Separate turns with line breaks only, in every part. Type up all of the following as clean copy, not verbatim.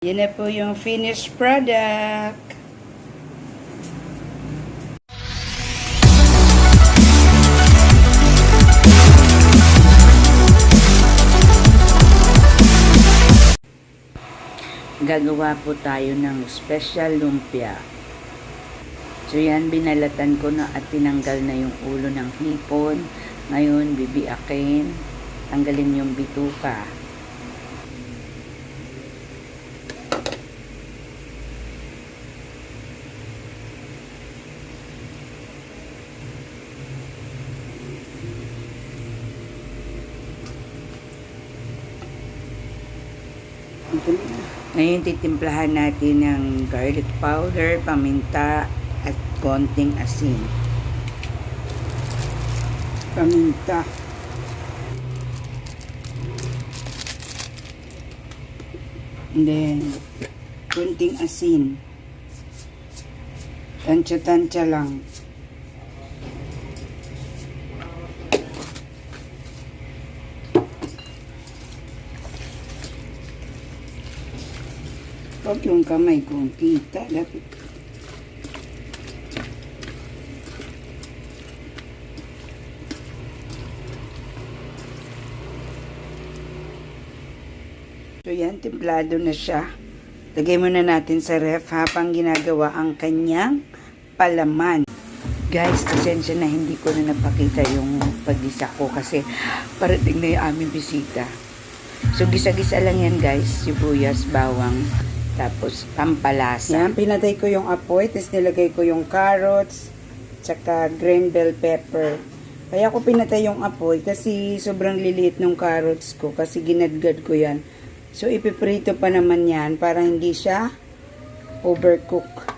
Yan na po yung finished product. Gagawa po tayo ng special lumpia. So yan, binalatan ko na at tinanggal na yung ulo ng hipon. Ngayon, bibiakin. Tanggalin yung bituka. Ngayon, titimplahan natin ng garlic powder, paminta, at konting asin. Paminta. And then, konting asin. Tansya-tansya lang. Huwag yung kamay kong kita. Dapat. So yan, templado na siya. Lagay muna natin sa ref habang ginagawa ang kanyang palaman. Guys, pasensya na hindi ko na napakita yung paggisa ko kasi parating na yung aming bisita. So gisa-gisa lang yan guys, sibuyas, bawang, tapos pampalasa. Yan, pinatay ko yung apoy, tapos nilagay ko yung carrots, tsaka green bell pepper. Kaya ko pinatay yung apoy kasi sobrang liliit ng carrots ko kasi ginadgad ko yan. So ipiprito pa naman yan para hindi siya overcook.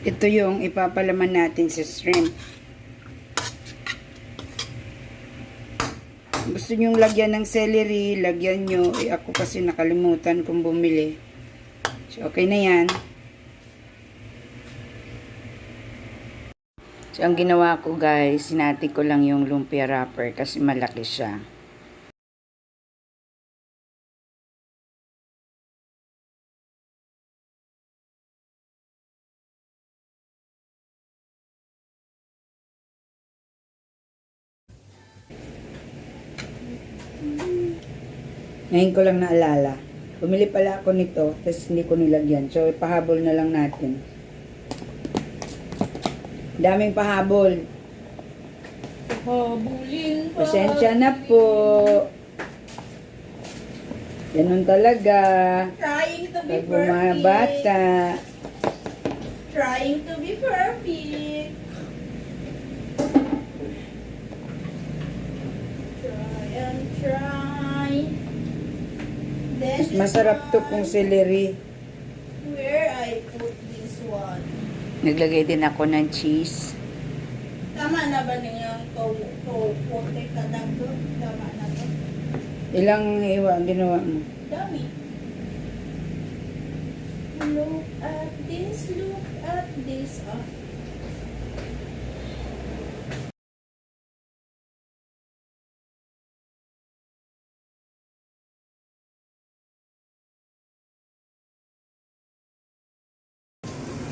Ito yung ipapalaman natin sa shrimp. Gusto nyong lagyan ng celery, lagyan nyo. Ako kasi nakalimutan kung bumili. So, okay na yan. So, ang ginawa ko guys, sinati ko lang yung lumpia wrapper kasi malaki siya. Ngayon ko lang naalala. Bumili pala ako nito, tapos hindi ko nilagyan. So, ipahabol na lang natin. Daming pahabol.
Habulin pa.
Pasensya na po. Ganun talaga.
Trying to be
Pag mga
perfect.
bata.
Trying to be perfect. Try and try.
Mas masarap to kung celery.
Where I put this one?
Naglagay din ako ng cheese.
Tama na ba niya pote kadag to? Tama na to?
Ilang hiwa ang ginawa mo?
Dami. Look at this, look at this. Ah.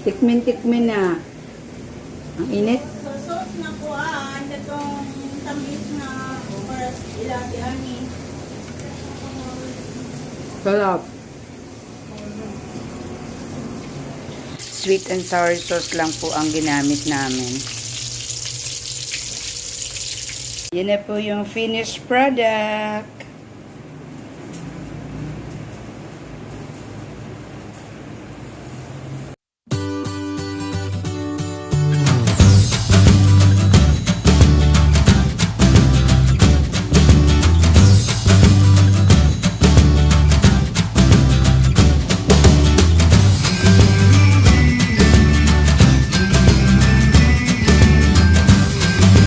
Tikmin na. Ang init.
So, sauce na ko itong tamis na para ilati ani.
Sarap. Sweet and sour sauce lang po ang ginamit namin. Yan na po yung finished product.